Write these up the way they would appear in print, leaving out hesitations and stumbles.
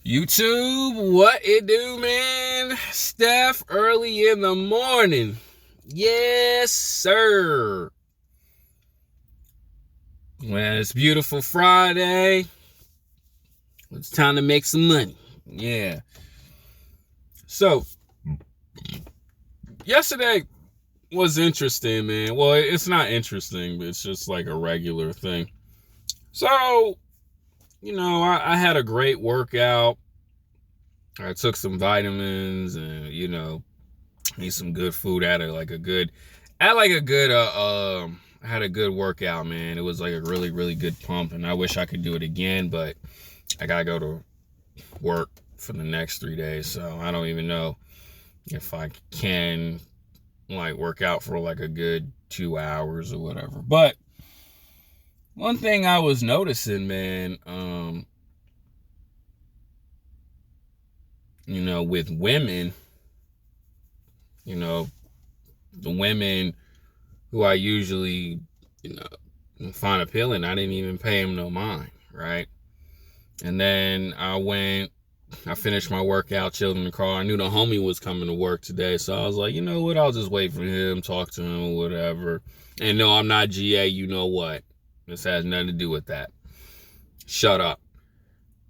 YouTube, what it do, man? Steph, early in the morning. Yes, sir. Well, it's beautiful Friday. It's time to make some money. Yeah. So, yesterday was interesting, man. Well, it's not interesting, but it's just like a regular thing. So, I had a great workout. I took some vitamins and, ate some good food. I had a good workout, man. It was like a really, really good pump, and I wish I could do it again, but I gotta go to work for the next 3 days, so I don't even know if I can like work out for like a good 2 hours or whatever. But one thing I was noticing, man, with women, the women who I usually, find appealing, I didn't even pay them no mind, right? And then I finished my workout, chilled in the car. I knew the homie was coming to work today, so I was like, you know what? I'll just wait for him, talk to him, or whatever. And no, I'm not GA, you know what? This has nothing to do with that. Shut up.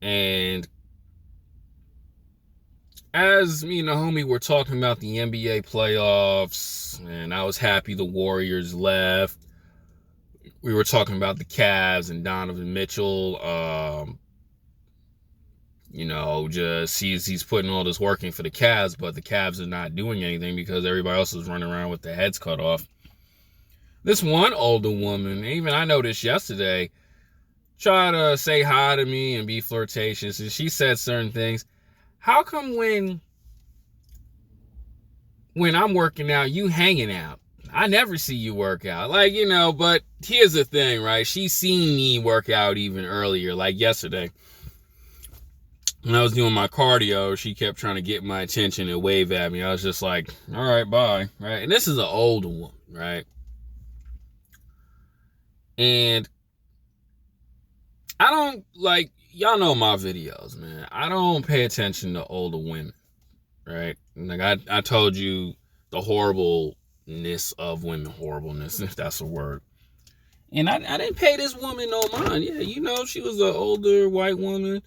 And as me and the homie were talking about the NBA playoffs, and I was happy the Warriors left. We were talking about the Cavs and Donovan Mitchell. Just he's putting all this work in for the Cavs, but the Cavs are not doing anything because everybody else is running around with their heads cut off. This one older woman, even I noticed yesterday, tried to say hi to me and be flirtatious, and she said certain things. How come when I'm working out, you hanging out? I never see you work out. But here's the thing, right? She seen me work out even earlier, like yesterday. When I was doing my cardio, she kept trying to get my attention and wave at me. I was just like, all right, bye, right? And this is an older woman, right? And I don't, y'all know my videos, man. I don't pay attention to older women, right? Like, I told you the horribleness of women, horribleness, if that's a word. And I didn't pay this woman no mind. Yeah, she was an older white woman.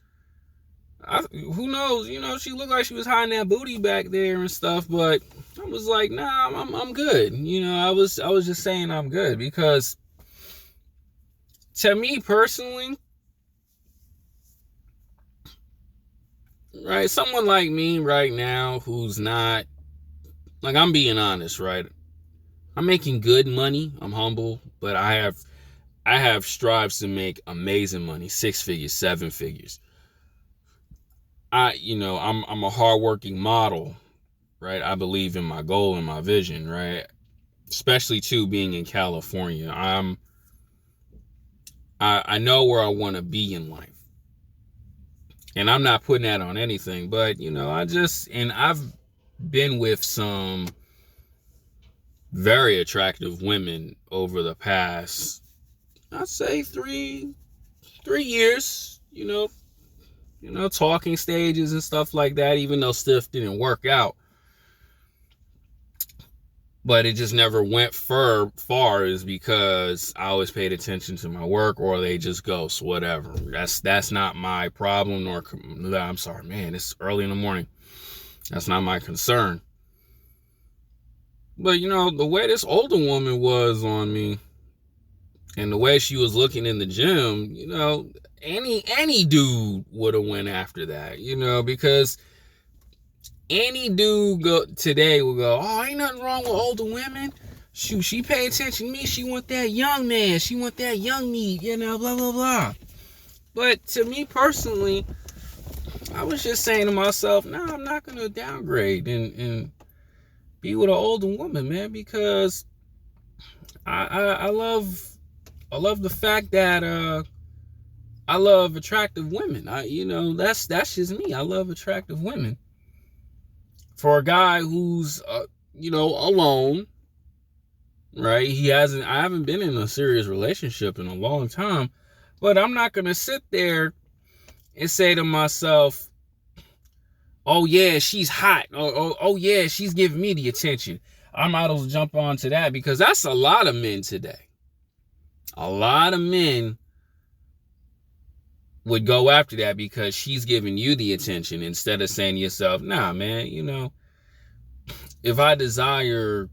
Who knows? She looked like she was hiding that booty back there and stuff, but I was like, nah, I'm good. I was just saying I'm good because to me personally, right, someone like me right now who's not, like, I'm being honest, right? I'm making good money. I'm humble, but I have strives to make amazing money, 6 figures, 7 figures. I'm a hardworking model, right? I believe in my goal and my vision, right? Especially too being in California. I know where I want to be in life. And I'm not putting that on anything, but I've been with some very attractive women over the past, I'd say 3 years, talking stages and stuff like that, even though stuff didn't work out. But it just never went far is because I always paid attention to my work, or they just ghost, whatever. That's not my problem, I'm sorry, man, it's early in the morning. That's not my concern. But, the way this older woman was on me and the way she was looking in the gym, any dude would have went after that, because any dude today will go, oh, ain't nothing wrong with older women. Shoot, she pay attention to me. She want that young man. She want that young meat, blah, blah, blah. But to me personally, I was just saying to myself, no, I'm not going to downgrade and be with an older woman, man, because I love the fact that I love attractive women. That's just me. I love attractive women. For a guy who's alone, right? I haven't been in a serious relationship in a long time, but I'm not going to sit there and say to myself, Oh yeah, she's hot. Oh yeah, she's giving me the attention. I might as well jump onto that because that's a lot of men today. A lot of men would go after that because she's giving you the attention instead of saying to yourself, nah, man, if I desire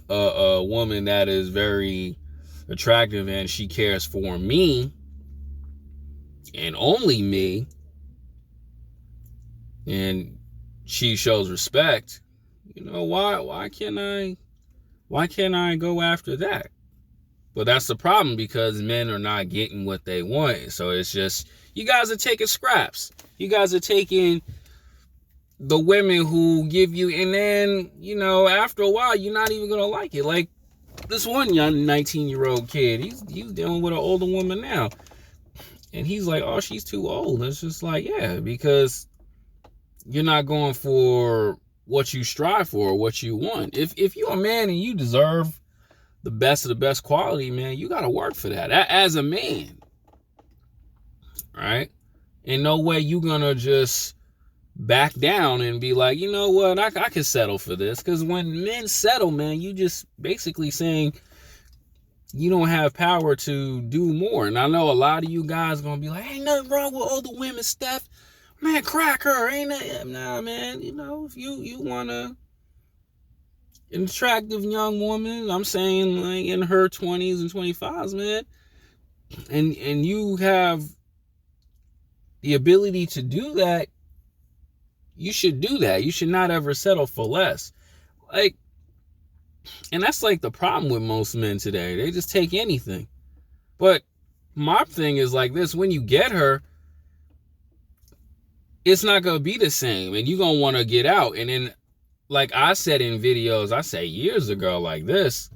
a woman that is very attractive and she cares for me and only me, and she shows respect, why can't I go after that? But that's the problem because men are not getting what they want. So it's just, you guys are taking scraps. You guys are taking the women who give you, and then, after a while, you're not even going to like it. Like this one young 19-year-old kid, he's dealing with an older woman now. And he's like, oh, she's too old. It's just like, yeah, because you're not going for what you strive for, what you want. If you're a man and you deserve the best of the best quality, man, you got to work for that as a man, right? In no way you going to just back down and be like, you know what, I can settle for this. Because when men settle, man, you just basically saying you don't have power to do more. And I know a lot of you guys going to be like, ain't nothing wrong with older women, Steph. Man, crack her. Ain't nothing. Nah, man, if you want to an attractive young woman, I'm saying like in her 20s and 25s, man, and you have the ability to do that, you should do that. You should not ever settle for less. Like, and that's like the problem with most men today. They just take anything. But my thing is like this: when you get her, it's not going to be the same, and you're going to want to get out. And then, like I said in videos, I say years ago like this,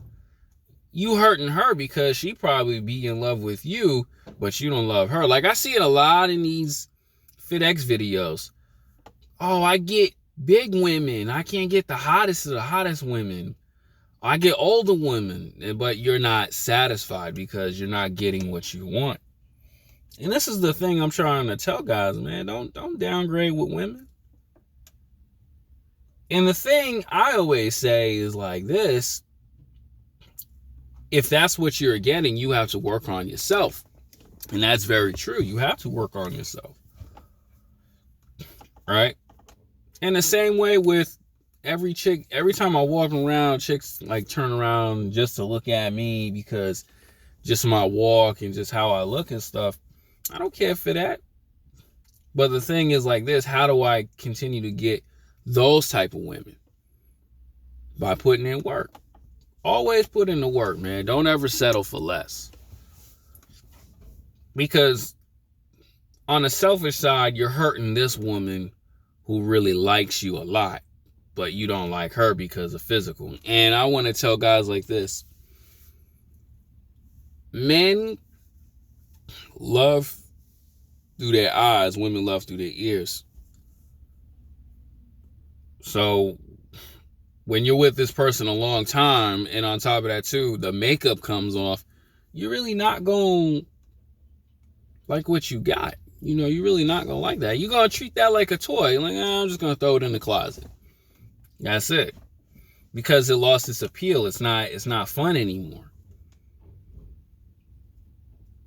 you hurting her because she probably be in love with you, but you don't love her. Like I see it a lot in these FitX videos. Oh, I get big women. I can't get the hottest of the hottest women. I get older women, but you're not satisfied because you're not getting what you want. And this is the thing I'm trying to tell guys, man. Don't downgrade with women. And the thing I always say is like this: if that's what you're getting, you have to work on yourself. And that's very true. You have to work on yourself. Right? And the same way with every chick, every time I walk around, chicks like turn around just to look at me because just my walk and just how I look and stuff. I don't care for that. But the thing is like this: how do I continue to get those type of women? By putting in work. Always put in the work, man. Don't ever settle for less. Because on the selfish side, you're hurting this woman who really likes you a lot, but you don't like her because of physical. And I want to tell guys like this: men love through their eyes, women love through their ears. So when you're with this person a long time, and on top of that too, the makeup comes off, you're really not going to like what you got. You're really not going to like that. You're going to treat that like a toy. Like, I'm just going to throw it in the closet. That's it. Because it lost its appeal. It's not fun anymore.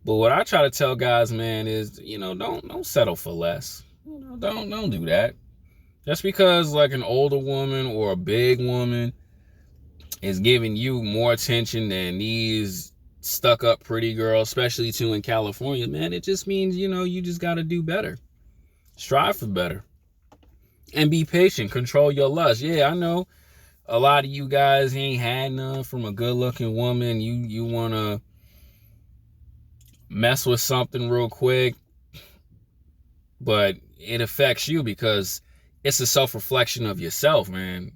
But what I try to tell guys, man, is, don't settle for less. Don't do that. Just because like an older woman or a big woman is giving you more attention than these stuck up pretty girls, especially too in California, man, it just means, you just got to do better. Strive for better. And be patient. Control your lust. Yeah, I know a lot of you guys ain't had none from a good looking woman. You want to mess with something real quick, but it affects you because it's a self-reflection of yourself, man.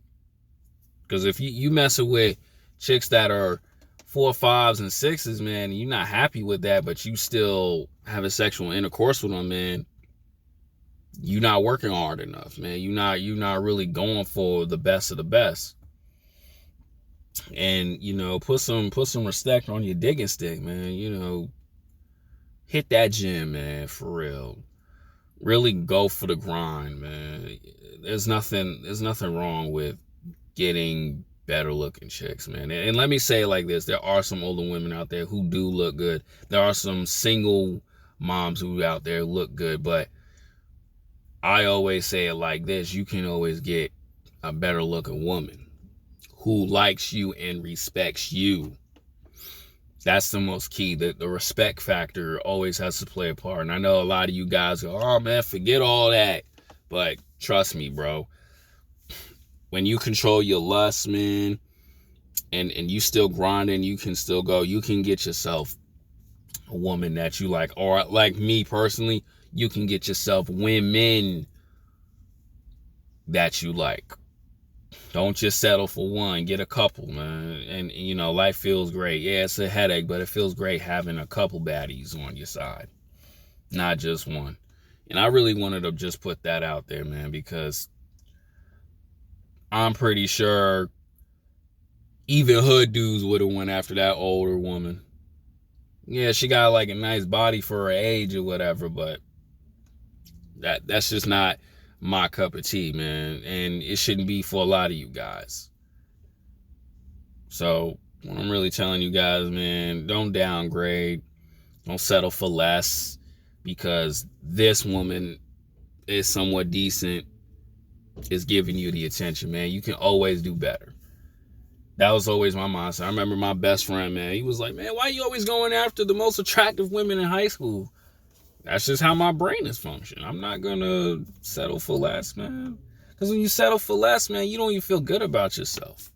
Because if you messing with chicks that are 4, 5s, and 6s, man, and you're not happy with that, but you still have a sexual intercourse with them, man, you're not working hard enough, man. You're not really going for the best of the best. And put some respect on your digging stick, man. Hit that gym, man, for real. Really go for the grind, man. There's nothing wrong with getting better looking chicks, man. And let me say it like this: there are some older women out there who do look good. There are some single moms who out there look good, but I always say it like this: you can always get a better looking woman who likes you and respects you. That's the most key. The respect factor always has to play a part. And I know a lot of you guys go, oh man, forget all that. But trust me, bro. When you control your lust, man, and you still grinding, you can still go. You can get yourself a woman that you like. Or like me personally, you can get yourself women that you like. Don't just settle for one. Get a couple, man. And, you know, life feels great. Yeah, it's a headache, but it feels great having a couple baddies on your side. Not just one. And I really wanted to just put that out there, man, because I'm pretty sure even hood dudes would have went after that older woman. Yeah, she got like a nice body for her age or whatever, but that's just not my cup of tea, man. And it shouldn't be for a lot of you guys. So what I'm really telling you guys, man, don't downgrade. Don't settle for less because this woman is somewhat decent, is giving you the attention, man. You can always do better. That was always my mindset. I remember my best friend, man. He was like, man, why are you always going after the most attractive women in high school? That's just how my brain is functioning. I'm not going to settle for less, man. Because when you settle for less, man, you don't even feel good about yourself.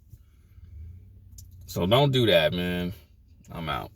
So don't do that, man. I'm out.